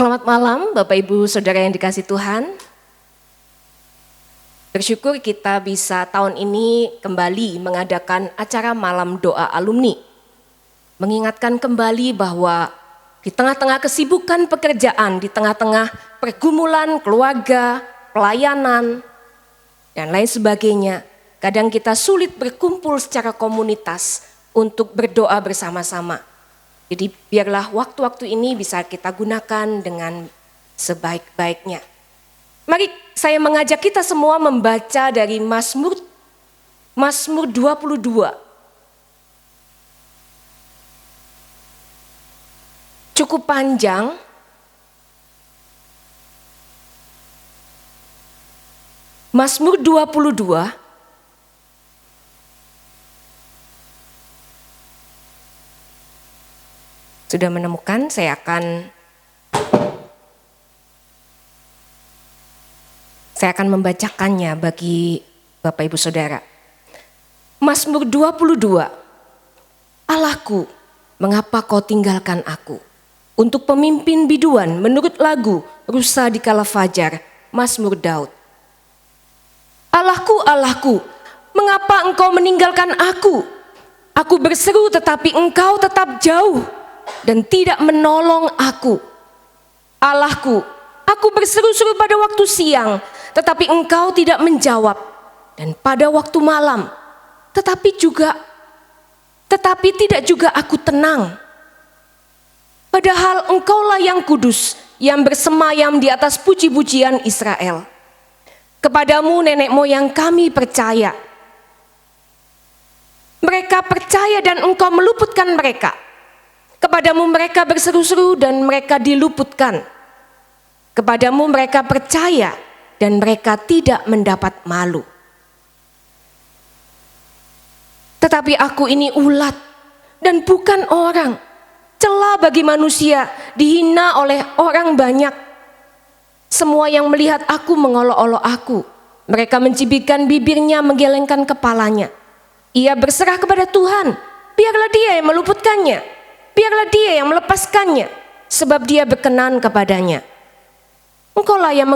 Selamat malam Bapak Ibu Saudara yang dikasihi Tuhan. Bersyukur kita bisa tahun ini kembali mengadakan acara malam doa alumni. Mengingatkan kembali bahwa di tengah-tengah kesibukan pekerjaan, di tengah-tengah pergumulan keluarga, pelayanan, dan lain sebagainya, kadang kita sulit berkumpul secara komunitas untuk berdoa bersama-sama. Jadi biarlah waktu-waktu ini bisa kita gunakan dengan sebaik-baiknya. Mari saya mengajak kita semua membaca dari Mazmur 22. Cukup panjang. Mazmur 22. Sudah menemukan, saya akan membacakannya bagi Bapak Ibu Saudara. Mazmur 22. Allahku, mengapa kau tinggalkan aku? Untuk pemimpin biduan menurut lagu Rusa di Kala Fajar, Mazmur Daud. Allahku, Allahku, mengapa engkau meninggalkan aku? Aku berseru tetapi engkau tetap jauh dan tidak menolong aku. Allahku, aku berseru-seru pada waktu siang, tetapi engkau tidak menjawab. Dan pada waktu malam, tetapi tidak juga aku tenang. Padahal engkaulah yang kudus, yang bersemayam di atas puji-pujian Israel. Kepadamu nenek moyang kami percaya. Mereka percaya dan engkau meluputkan mereka. Kepadamu mereka berseru-seru dan mereka diluputkan. Kepadamu mereka percaya dan mereka tidak mendapat malu. Tetapi aku ini ulat dan bukan orang, celah bagi manusia, dihina oleh orang banyak. Semua yang melihat aku mengolok-olok aku. Mereka mencibirkan bibirnya, menggelengkan kepalanya. Ia berserah kepada Tuhan, biarlah Dia yang meluputkannya. Biarlah Dia yang melepaskannya, sebab Dia berkenan kepadanya. Engkaulah yang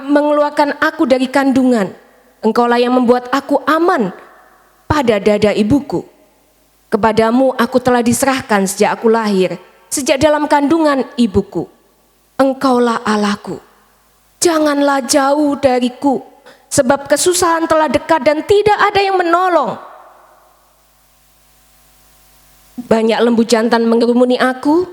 mengeluarkan aku dari kandungan. Engkaulah yang membuat aku aman pada dada ibuku. Kepadamu aku telah diserahkan sejak aku lahir, sejak dalam kandungan ibuku. Engkaulah Allahku. Janganlah jauh dariku, sebab kesusahan telah dekat dan tidak ada yang menolong. Banyak lembu jantan mengerumuni aku,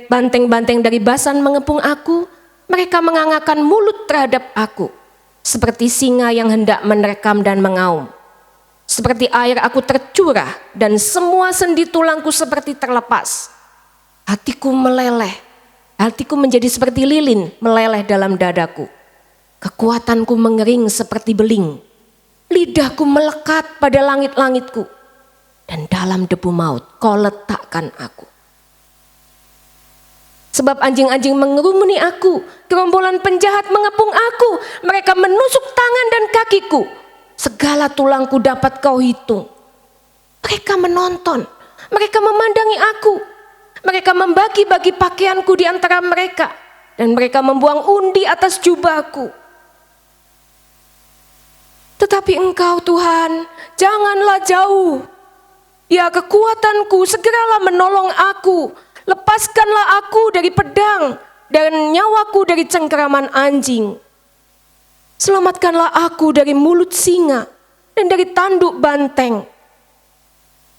banteng-banteng dari Basan mengepung aku. Mereka mengangakkan mulut terhadap aku, seperti singa yang hendak menerkam dan mengaum. Seperti air aku tercurah, dan semua sendi tulangku seperti terlepas. Hatiku meleleh, hatiku menjadi seperti lilin meleleh dalam dadaku. Kekuatanku mengering seperti beling, lidahku melekat pada langit-langitku. Dan dalam debu maut kau letakkan aku. Sebab anjing-anjing mengerumuni aku, gerombolan penjahat mengepung aku, mereka menusuk tangan dan kakiku. Segala tulangku dapat kau hitung. Mereka menonton, mereka memandangi aku. Mereka membagi-bagi pakaianku di antara mereka, dan mereka membuang undi atas jubahku. Tetapi engkau Tuhan, janganlah jauh. Ya kekuatanku, segeralah menolong aku. Lepaskanlah aku dari pedang dan nyawaku dari cengkeraman anjing. Selamatkanlah aku dari mulut singa dan dari tanduk banteng.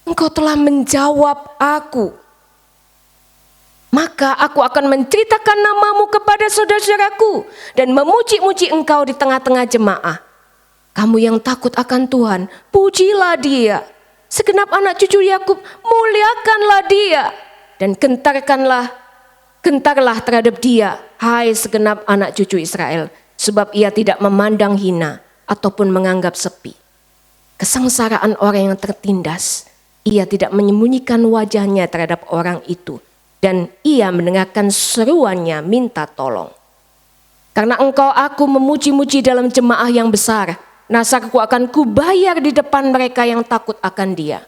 Engkau telah menjawab aku. Maka aku akan menceritakan namamu kepada saudara-saudaraku dan memuji-muji engkau di tengah-tengah jemaah. Kamu yang takut akan Tuhan, pujilah Dia. Segenap anak cucu Yakub, muliakanlah Dia. Dan gentarlah terhadap Dia, hai segenap anak cucu Israel. Sebab Ia tidak memandang hina ataupun menganggap sepi. Kesengsaraan orang yang tertindas, Ia tidak menyembunyikan wajahnya terhadap orang itu. Dan Ia mendengarkan seruannya minta tolong. Karena engkau aku memuji-muji dalam jemaah yang besar. Nasarku akan kubayar di depan mereka yang takut akan Dia.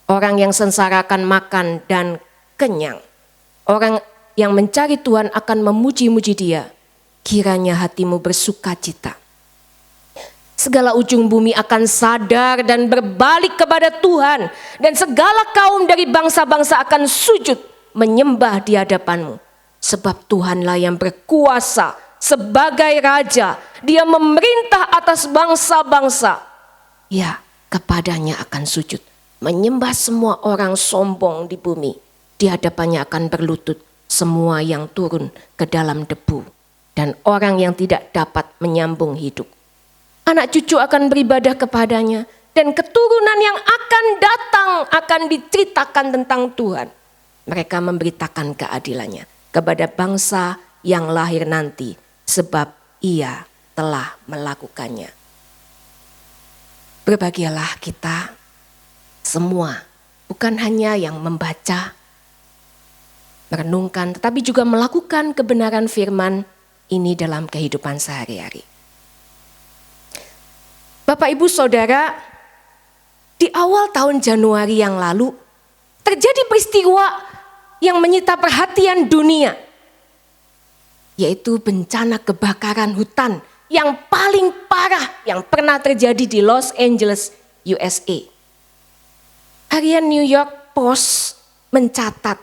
Orang yang sengsara akan makan dan kenyang. Orang yang mencari Tuhan akan memuji-muji Dia. Kiranya hatimu bersuka cita. Segala ujung bumi akan sadar dan berbalik kepada Tuhan. Dan segala kaum dari bangsa-bangsa akan sujud menyembah di hadapanmu. Sebab Tuhanlah yang berkuasa sebagai Raja. Dia memerintah atas bangsa-bangsa. Ya, kepadanya akan sujud. Menyembah semua orang sombong di bumi. Di hadapannya akan berlutut semua yang turun ke dalam debu. Dan orang yang tidak dapat menyambung hidup. Anak cucu akan beribadah kepadanya. Dan keturunan yang akan datang akan diceritakan tentang Tuhan. Mereka memberitakan keadilannya kepada bangsa yang lahir nanti. Sebab Ia telah melakukannya. Berbahagialah kita semua. Bukan hanya yang membaca, merenungkan, tetapi juga melakukan kebenaran firman ini dalam kehidupan sehari-hari. Bapak, Ibu, Saudara, di awal tahun Januari yang lalu terjadi peristiwa yang menyita perhatian dunia, yaitu bencana kebakaran hutan yang paling parah yang pernah terjadi di Los Angeles, USA. Harian New York Post mencatat,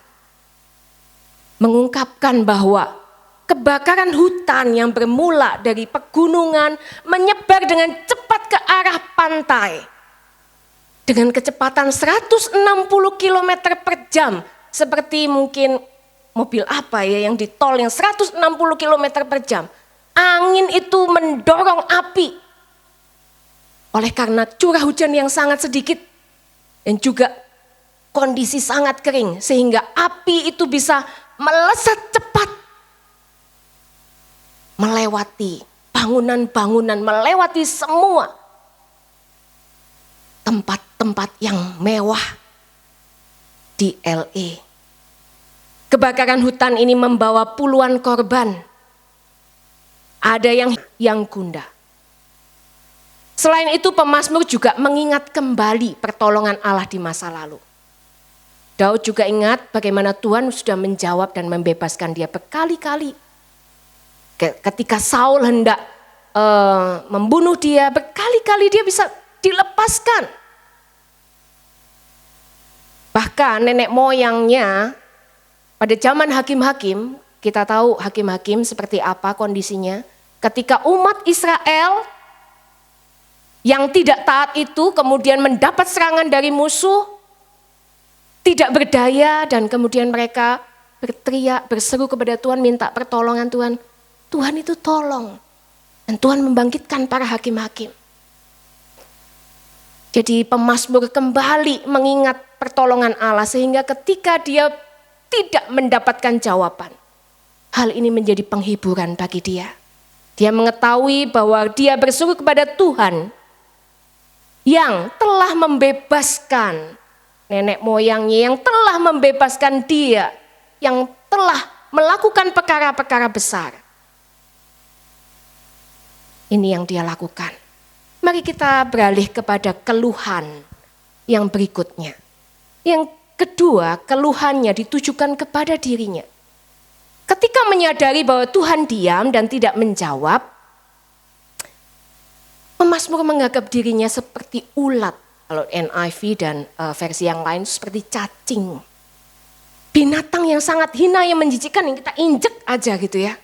mengungkapkan bahwa kebakaran hutan yang bermula dari pegunungan menyebar dengan cepat ke arah pantai. Dengan kecepatan 160 km per jam. Seperti mungkin mobil apa ya yang di tol yang 160 km per jam. Angin itu mendorong api. Oleh karena curah hujan yang sangat sedikit. Dan juga kondisi sangat kering. Sehingga api itu bisa melesat cepat. Melewati bangunan-bangunan, melewati semua tempat-tempat yang mewah di LA. Kebakaran hutan ini membawa puluhan korban. Ada yang gunda. Selain itu pemazmur juga mengingat kembali pertolongan Allah di masa lalu. Daud juga ingat bagaimana Tuhan sudah menjawab dan membebaskan dia berkali-kali. Ketika Saul hendak membunuh dia, berkali-kali dia bisa dilepaskan. Bahkan nenek moyangnya pada zaman hakim-hakim, kita tahu hakim-hakim seperti apa kondisinya. Ketika umat Israel yang tidak taat itu kemudian mendapat serangan dari musuh, tidak berdaya, dan kemudian mereka berteriak, berseru kepada Tuhan, minta pertolongan Tuhan. Tuhan itu tolong. Dan Tuhan membangkitkan para hakim-hakim. Jadi pemazmur kembali mengingat pertolongan Allah sehingga ketika dia tidak mendapatkan jawaban, hal ini menjadi penghiburan bagi dia. Dia mengetahui bahwa dia berseru kepada Tuhan yang telah membebaskan nenek moyangnya, yang telah membebaskan dia, yang telah melakukan perkara-perkara besar. Ini yang dia lakukan. Mari kita beralih kepada keluhan yang berikutnya. Yang kedua, keluhannya ditujukan kepada dirinya. Ketika menyadari bahwa Tuhan diam dan tidak menjawab, pemazmur menganggap dirinya seperti ulat. Kalau NIV dan versi yang lain seperti cacing. Binatang yang sangat hina, yang menjijikkan, yang kita injek aja gitu ya.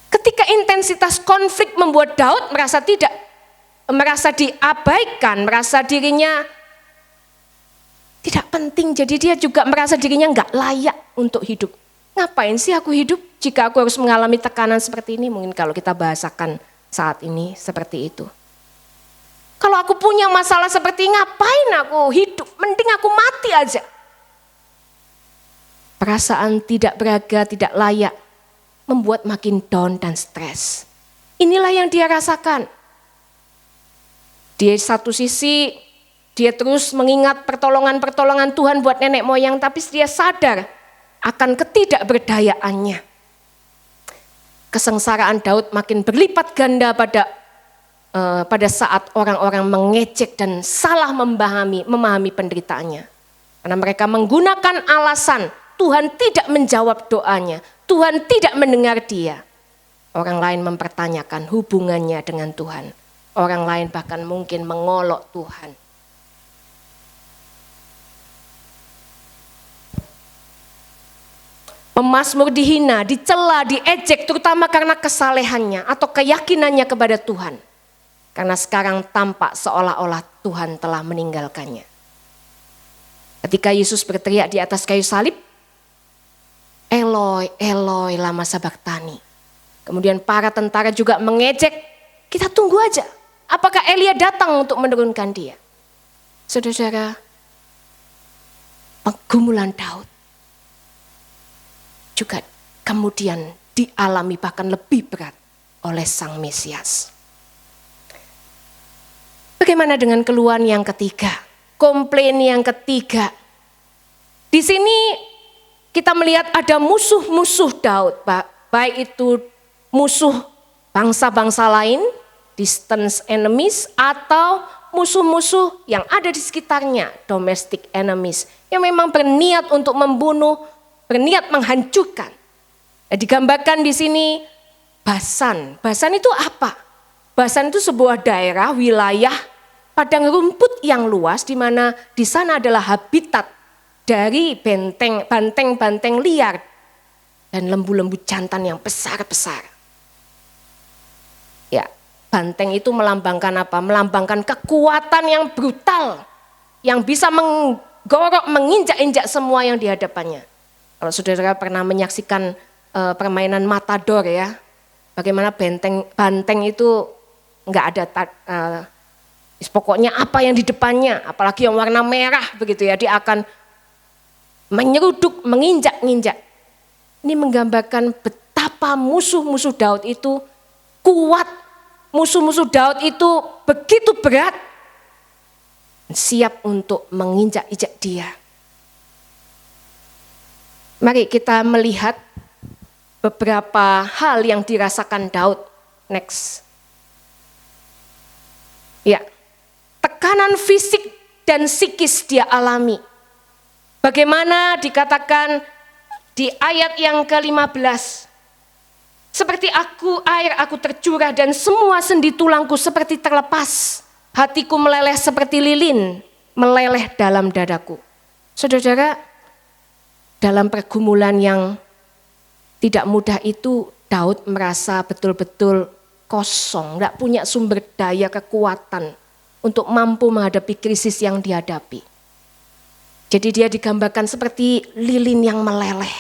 Ketika intensitas konflik membuat Daud merasa diabaikan, merasa dirinya tidak penting, jadi dia juga merasa dirinya nggak layak untuk hidup. Ngapain sih aku hidup jika aku harus mengalami tekanan seperti ini? Mungkin kalau kita bahasakan saat ini seperti itu. Kalau aku punya masalah seperti ini, ngapain aku hidup? Mending aku mati aja. Perasaan tidak berharga, tidak layak membuat makin down dan stres. Inilah yang dia rasakan. Di satu sisi dia terus mengingat pertolongan-pertolongan Tuhan buat nenek moyang, tapi dia sadar akan ketidakberdayaannya. Kesengsaraan Daud makin berlipat ganda pada saat orang-orang mengejek dan salah memahami penderitaannya. Karena mereka menggunakan alasan Tuhan tidak menjawab doanya, Tuhan tidak mendengar dia. Orang lain mempertanyakan hubungannya dengan Tuhan. Orang lain bahkan mungkin mengolok Tuhan. Pemazmur dihina, dicela, diejek terutama karena kesalehannya atau keyakinannya kepada Tuhan. Karena sekarang tampak seolah-olah Tuhan telah meninggalkannya. Ketika Yesus berteriak di atas kayu salib, Eloi, Eloi, lama sabachthani. Kemudian para tentara juga mengejek, kita tunggu aja. Apakah Elia datang untuk menurunkan dia? Saudara-saudara, pergumulan Daud juga kemudian dialami bahkan lebih berat oleh Sang Mesias. Bagaimana dengan keluhan yang ketiga? Komplain yang ketiga. Di sini kita melihat ada musuh-musuh Daud, baik itu musuh bangsa-bangsa lain, distant enemies, atau musuh-musuh yang ada di sekitarnya, domestic enemies, yang memang berniat untuk membunuh, berniat menghancurkan. Digambarkan di sini Basan. Basan itu apa? Basan itu sebuah daerah, wilayah, padang rumput yang luas, di mana di sana adalah habitat dari banteng-banteng liar dan lembu-lembu jantan yang besar-besar. Ya, banteng itu melambangkan apa? Melambangkan kekuatan yang brutal, yang bisa menggorok, menginjak-injak semua yang di hadapannya. Kalau saudara pernah menyaksikan permainan matador ya, bagaimana banteng itu nggak ada pokoknya apa yang di depannya, apalagi yang warna merah begitu ya, dia akan menyeruduk, menginjak-injak. Ini menggambarkan betapa musuh-musuh Daud itu kuat, musuh-musuh Daud itu begitu berat, siap untuk menginjak-injak dia. Mari kita melihat beberapa hal yang dirasakan Daud. Next. Ya, tekanan fisik dan psikis dia alami. Bagaimana dikatakan di ayat yang ke-15. Seperti air aku tercurah dan semua sendi tulangku seperti terlepas. Hatiku meleleh seperti lilin, meleleh dalam dadaku. Saudara-saudara, dalam pergumulan yang tidak mudah itu, Daud merasa betul-betul kosong, tidak punya sumber daya kekuatan untuk mampu menghadapi krisis yang dihadapi. Jadi dia digambarkan seperti lilin yang meleleh.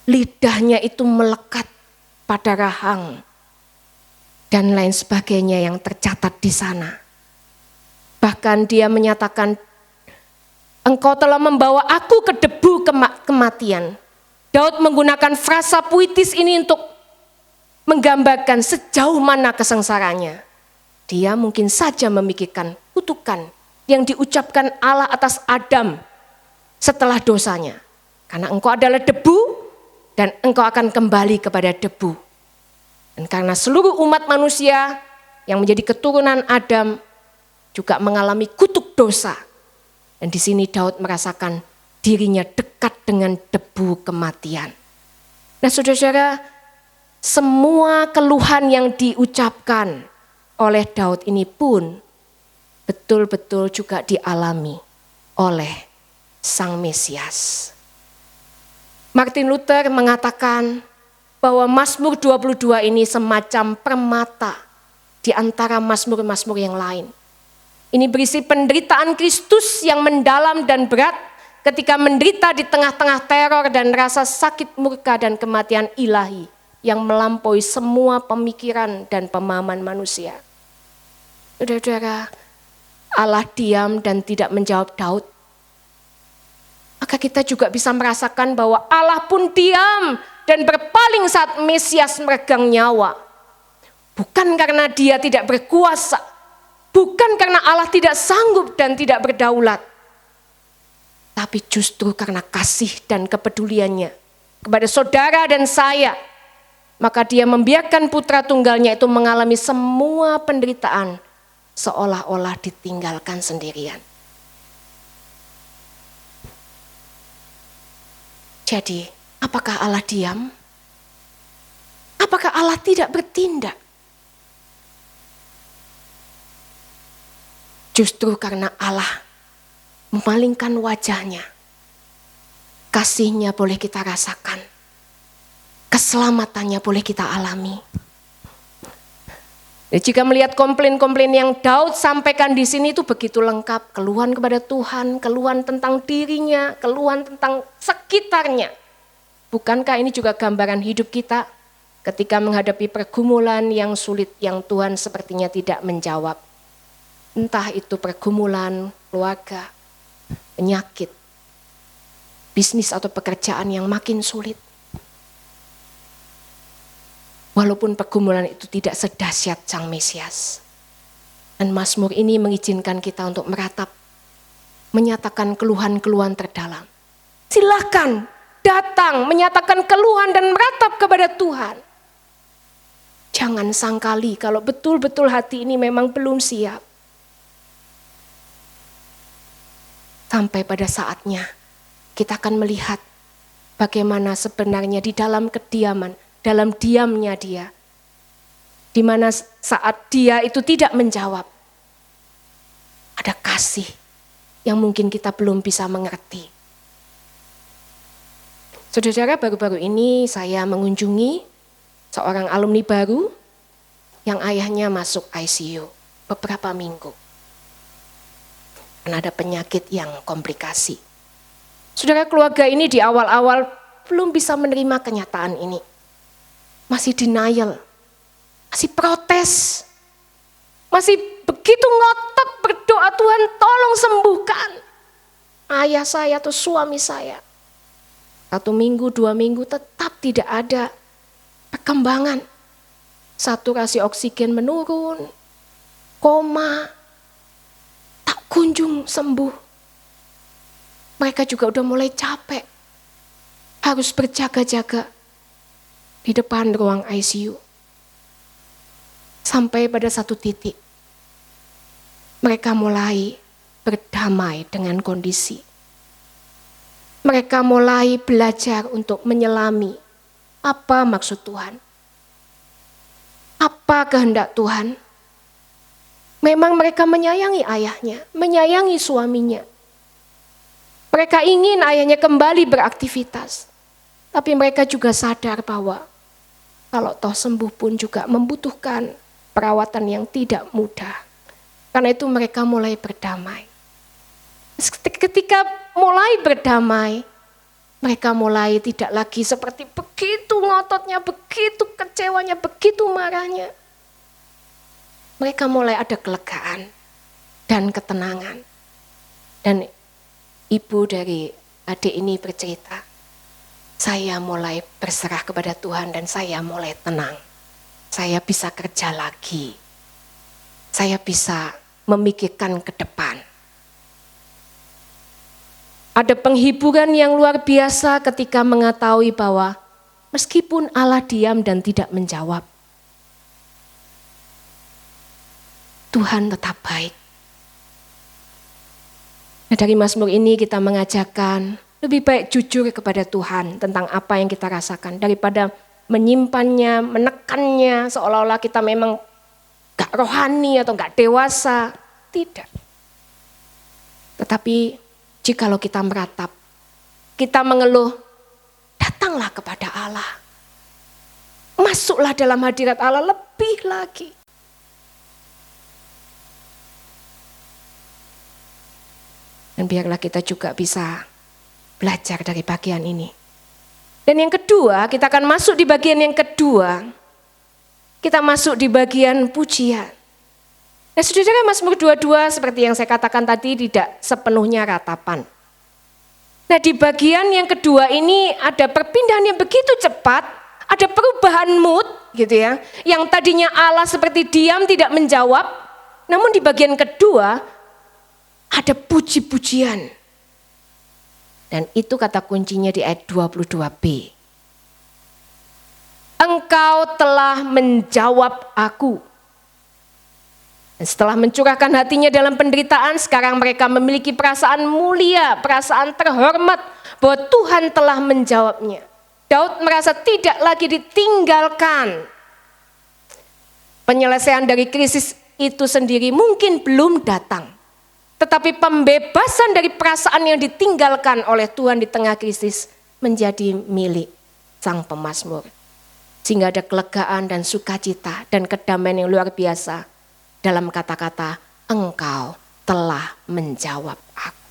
Lidahnya itu melekat pada rahang dan lain sebagainya yang tercatat di sana. Bahkan dia menyatakan, Engkau telah membawa aku ke debu kematian. Daud menggunakan frasa puitis ini untuk menggambarkan sejauh mana kesengsaraannya. Dia mungkin saja memikirkan kutukan yang diucapkan Allah atas Adam setelah dosanya. Karena engkau adalah debu dan engkau akan kembali kepada debu. Dan karena seluruh umat manusia yang menjadi keturunan Adam juga mengalami kutuk dosa. Dan di sini Daud merasakan dirinya dekat dengan debu kematian. Nah saudara-saudara, semua keluhan yang diucapkan oleh Daud ini pun betul-betul juga dialami oleh Sang Mesias. Martin Luther mengatakan bahwa Mazmur 22 ini semacam permata di antara mazmur-mazmur yang lain. Ini berisi penderitaan Kristus yang mendalam dan berat ketika menderita di tengah-tengah teror dan rasa sakit murka dan kematian ilahi yang melampaui semua pemikiran dan pemahaman manusia. Saudara-saudara, Allah diam dan tidak menjawab Daud. Maka kita juga bisa merasakan bahwa Allah pun diam dan berpaling saat Mesias meregang nyawa. Bukan karena dia tidak berkuasa, bukan karena Allah tidak sanggup dan tidak berdaulat, tapi justru karena kasih dan kepeduliannya kepada saudara dan saya, maka dia membiarkan putra tunggalnya itu mengalami semua penderitaan seolah-olah ditinggalkan sendirian. Jadi, apakah Allah diam? Apakah Allah tidak bertindak? Justru karena Allah memalingkan wajahnya, kasih-Nya boleh kita rasakan, keselamatannya boleh kita alami. Jika melihat komplain-komplain yang Daud sampaikan di sini itu begitu lengkap, keluhan kepada Tuhan, keluhan tentang dirinya, keluhan tentang sekitarnya. Bukankah ini juga gambaran hidup kita ketika menghadapi pergumulan yang sulit yang Tuhan sepertinya tidak menjawab? Entah itu pergumulan keluarga, penyakit, bisnis atau pekerjaan yang makin sulit. Walaupun pergumulan itu tidak sedahsyat Sang Mesias. Dan Mazmur ini mengizinkan kita untuk meratap, menyatakan keluhan-keluhan terdalam. Silakan datang menyatakan keluhan dan meratap kepada Tuhan. Jangan sangkali kalau betul-betul hati ini memang belum siap. Sampai pada saatnya kita akan melihat bagaimana sebenarnya di dalam kediaman, dalam diamnya Dia, di mana saat Dia itu tidak menjawab, ada kasih yang mungkin kita belum bisa mengerti. Saudara, baru-baru ini saya mengunjungi seorang alumni baru yang ayahnya masuk ICU beberapa minggu. Karena ada penyakit yang komplikasi. Saudara, keluarga ini di awal-awal belum bisa menerima kenyataan ini. Masih denial, masih protes, masih begitu ngotot berdoa, Tuhan tolong sembuhkan ayah saya atau suami saya. 1 minggu, 2 minggu tetap tidak ada perkembangan. Saturasi oksigen menurun, koma, tak kunjung sembuh. Mereka juga udah mulai capek, harus berjaga-jaga di depan ruang ICU. Sampai pada satu titik, mereka mulai berdamai dengan kondisi. Mereka mulai belajar untuk menyelami apa maksud Tuhan. Apa kehendak Tuhan. Memang mereka menyayangi ayahnya, menyayangi suaminya. Mereka ingin ayahnya kembali beraktivitas. Tapi mereka juga sadar bahwa kalau toh sembuh pun juga membutuhkan perawatan yang tidak mudah. Karena itu mereka mulai berdamai. Ketika mulai berdamai, mereka mulai tidak lagi seperti begitu ngototnya, begitu kecewanya, begitu marahnya. Mereka mulai ada kelegaan dan ketenangan. Dan ibu dari adik ini bercerita, saya mulai berserah kepada Tuhan dan saya mulai tenang. Saya bisa kerja lagi. Saya bisa memikirkan ke depan. Ada penghiburan yang luar biasa ketika mengetahui bahwa meskipun Allah diam dan tidak menjawab, Tuhan tetap baik. Nah, dari Mazmur ini kita mengajarkan lebih baik jujur kepada Tuhan tentang apa yang kita rasakan daripada menyimpannya, menekannya seolah-olah kita memang gak rohani atau gak dewasa. Tidak. Tetapi jikalau kita meratap, kita mengeluh, datanglah kepada Allah. Masuklah dalam hadirat Allah lebih lagi. Dan biarlah kita juga bisa belajar dari bagian ini. Dan yang kedua, kita akan masuk di bagian yang kedua. Kita masuk di bagian pujian. Nah, saudara, Mazmur 22 seperti yang saya katakan tadi tidak sepenuhnya ratapan. Nah, di bagian yang kedua ini ada perpindahan yang begitu cepat, ada perubahan mood gitu ya. Yang tadinya Allah seperti diam tidak menjawab, namun di bagian kedua ada puji-pujian. Dan itu kata kuncinya di ayat 22b. Engkau telah menjawab aku. Dan setelah mencurahkan hatinya dalam penderitaan, sekarang mereka memiliki perasaan mulia, perasaan terhormat bahwa Tuhan telah menjawabnya. Daud merasa tidak lagi ditinggalkan. Penyelesaian dari krisis itu sendiri mungkin belum datang. Tetapi pembebasan dari perasaan yang ditinggalkan oleh Tuhan di tengah krisis menjadi milik sang pemazmur. Sehingga ada kelegaan dan sukacita dan kedamaian yang luar biasa dalam kata-kata, Engkau telah menjawab aku.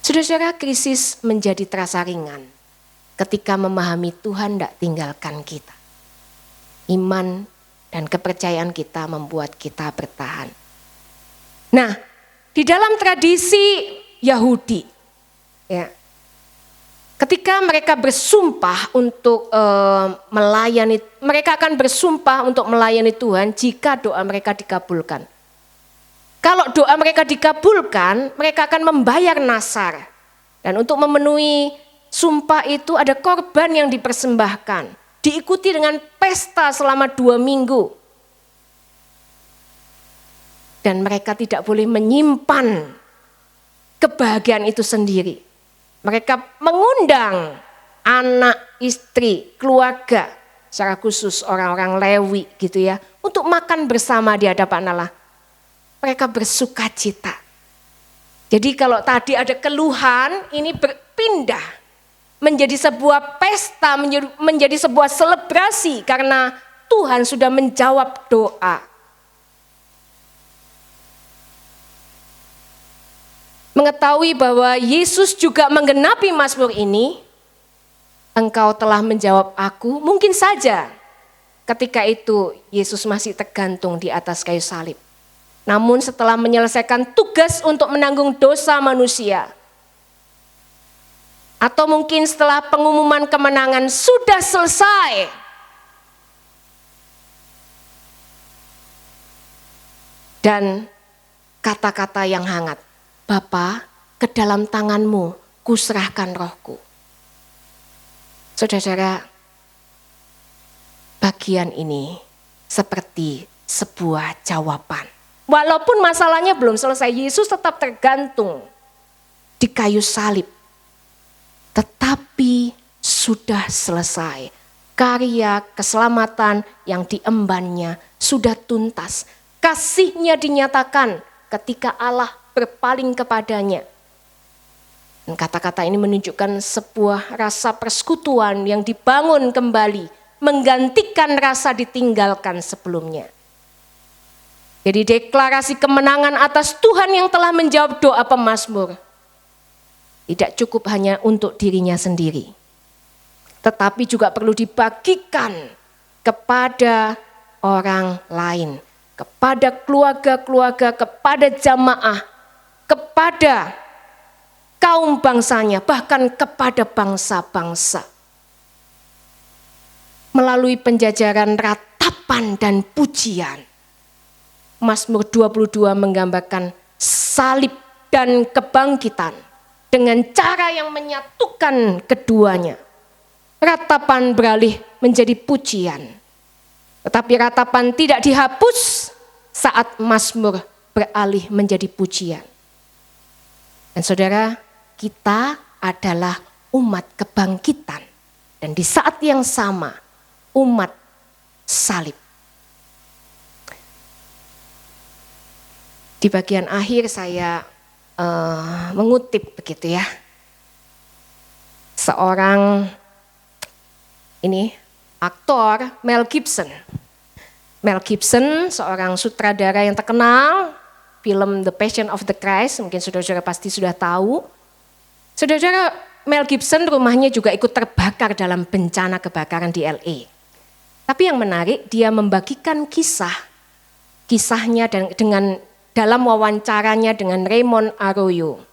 Saudara-saudara, krisis menjadi terasa ringan ketika memahami Tuhan tidak tinggalkan kita. Iman dan kepercayaan kita membuat kita bertahan. Nah, di dalam tradisi Yahudi, ya, ketika mereka bersumpah untuk melayani, mereka akan bersumpah untuk melayani Tuhan jika doa mereka dikabulkan. Kalau doa mereka dikabulkan, mereka akan membayar nasar. Dan untuk memenuhi sumpah itu ada korban yang dipersembahkan. Diikuti dengan pesta selama 2 minggu. Dan mereka tidak boleh menyimpan kebahagiaan itu sendiri. Mereka mengundang anak, istri, keluarga, secara khusus orang-orang Lewi gitu ya, untuk makan bersama di hadapan Allah. Mereka bersuka cita. Jadi kalau tadi ada keluhan, ini berpindah menjadi sebuah pesta, menjadi sebuah selebrasi karena Tuhan sudah menjawab doa. Mengetahui bahwa Yesus juga menggenapi mazmur ini, Engkau telah menjawab aku, mungkin saja ketika itu Yesus masih tergantung di atas kayu salib. Namun setelah menyelesaikan tugas untuk menanggung dosa manusia, atau mungkin setelah pengumuman kemenangan sudah selesai, dan kata-kata yang hangat, Bapa, ke dalam tangan-Mu kuserahkan rohku. Saudara-saudara, bagian ini seperti sebuah jawaban. Walaupun masalahnya belum selesai, Yesus tetap tergantung di kayu salib. Tetapi sudah selesai. Karya keselamatan yang diembannya sudah tuntas. Kasih-Nya dinyatakan ketika Allah berpaling kepadanya. Dan kata-kata ini menunjukkan sebuah rasa persekutuan yang dibangun kembali, menggantikan rasa ditinggalkan sebelumnya. Jadi deklarasi kemenangan atas Tuhan yang telah menjawab doa pemazmur tidak cukup hanya untuk dirinya sendiri, tetapi juga perlu dibagikan kepada orang lain, kepada keluarga-keluarga, kepada jamaah, kepada kaum bangsanya, bahkan kepada bangsa-bangsa. Melalui penjajaran ratapan dan pujian, Mazmur 22 menggambarkan salib dan kebangkitan dengan cara yang menyatukan keduanya. Ratapan beralih menjadi pujian. Tetapi ratapan tidak dihapus saat Mazmur beralih menjadi pujian. Dan saudara, kita adalah umat kebangkitan. Dan di saat yang sama, umat salib. Di bagian akhir saya mengutip begitu ya. Seorang aktor Mel Gibson. Mel Gibson seorang sutradara yang terkenal film The Passion of the Christ, mungkin saudara-saudara pasti sudah tahu. Saudara-saudara, Mel Gibson rumahnya juga ikut terbakar dalam bencana kebakaran di LA. Tapi yang menarik, dia membagikan kisahnya dalam wawancaranya dengan Raymond Arroyo.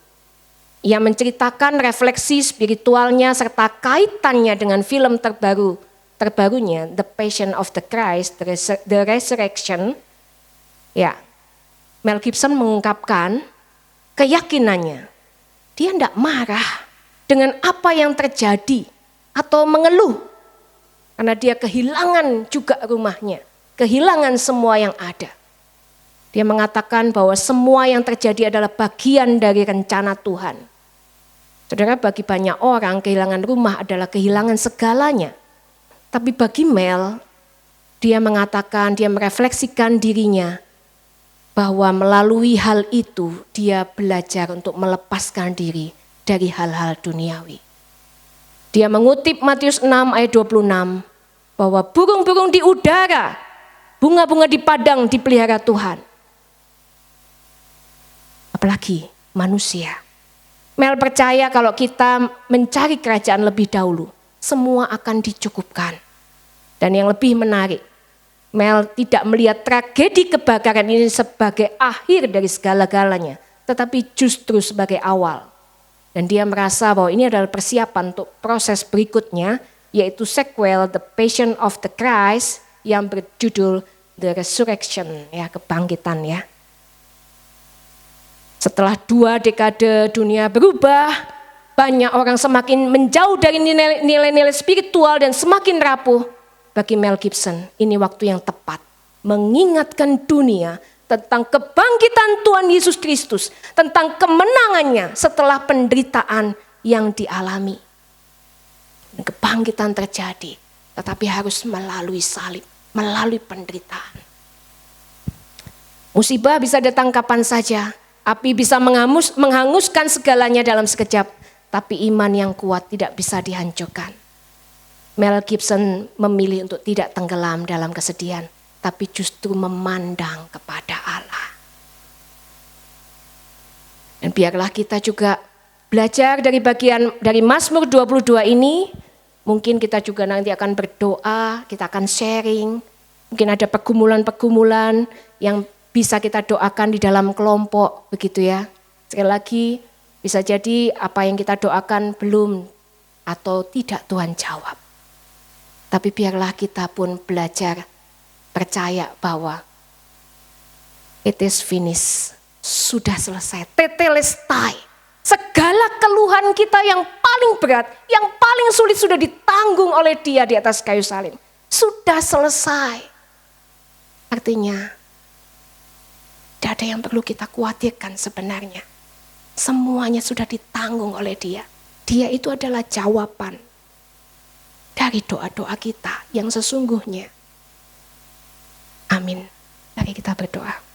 Ia menceritakan refleksi spiritualnya serta kaitannya dengan film terbarunya The Passion of the Christ, The Resurrection. Ya, Mel Gibson mengungkapkan keyakinannya. Dia tidak marah dengan apa yang terjadi atau mengeluh. Karena dia kehilangan juga rumahnya, kehilangan semua yang ada. Dia mengatakan bahwa semua yang terjadi adalah bagian dari rencana Tuhan. Saudara, bagi banyak orang kehilangan rumah adalah kehilangan segalanya. Tapi bagi Mel, dia mengatakan, dia merefleksikan dirinya bahwa melalui hal itu dia belajar untuk melepaskan diri dari hal-hal duniawi. Dia mengutip Matius 6 ayat 26 bahwa burung-burung di udara, bunga-bunga di padang dipelihara Tuhan. Apalagi manusia. Mel percaya kalau kita mencari kerajaan lebih dahulu, semua akan dicukupkan. Dan yang lebih menarik, Mel tidak melihat tragedi kebakaran ini sebagai akhir dari segala-galanya, tetapi justru sebagai awal. Dan dia merasa bahwa ini adalah persiapan untuk proses berikutnya, yaitu sequel The Passion of the Christ yang berjudul The Resurrection, ya, kebangkitan ya. Setelah 2 dekade dunia berubah, banyak orang semakin menjauh dari nilai-nilai spiritual dan semakin rapuh. Bagi Mel Gibson, ini waktu yang tepat mengingatkan dunia tentang kebangkitan Tuhan Yesus Kristus, tentang kemenangannya setelah penderitaan yang dialami. Kebangkitan terjadi, tetapi harus melalui salib, melalui penderitaan. Musibah bisa datang kapan saja, api bisa menghanguskan segalanya dalam sekejap, tapi iman yang kuat tidak bisa dihancurkan. Mel Gibson memilih untuk tidak tenggelam dalam kesedihan, tapi justru memandang kepada Allah. Dan biarlah kita juga belajar dari bagian dari Mazmur 22 ini. Mungkin kita juga nanti akan berdoa, kita akan sharing. Mungkin ada pergumulan-pergumulan yang bisa kita doakan di dalam kelompok, begitu ya. Sekali lagi, bisa jadi apa yang kita doakan belum atau tidak Tuhan jawab. Tapi biarlah kita pun belajar percaya bahwa it is finished, sudah selesai, tetelestai. Segala keluhan kita yang paling berat, yang paling sulit sudah ditanggung oleh Dia di atas kayu salib. Sudah selesai. Artinya, tidak ada yang perlu kita khawatirkan sebenarnya. Semuanya sudah ditanggung oleh Dia. Dia itu adalah jawaban dari doa-doa kita yang sesungguhnya. Amin. Mari kita berdoa.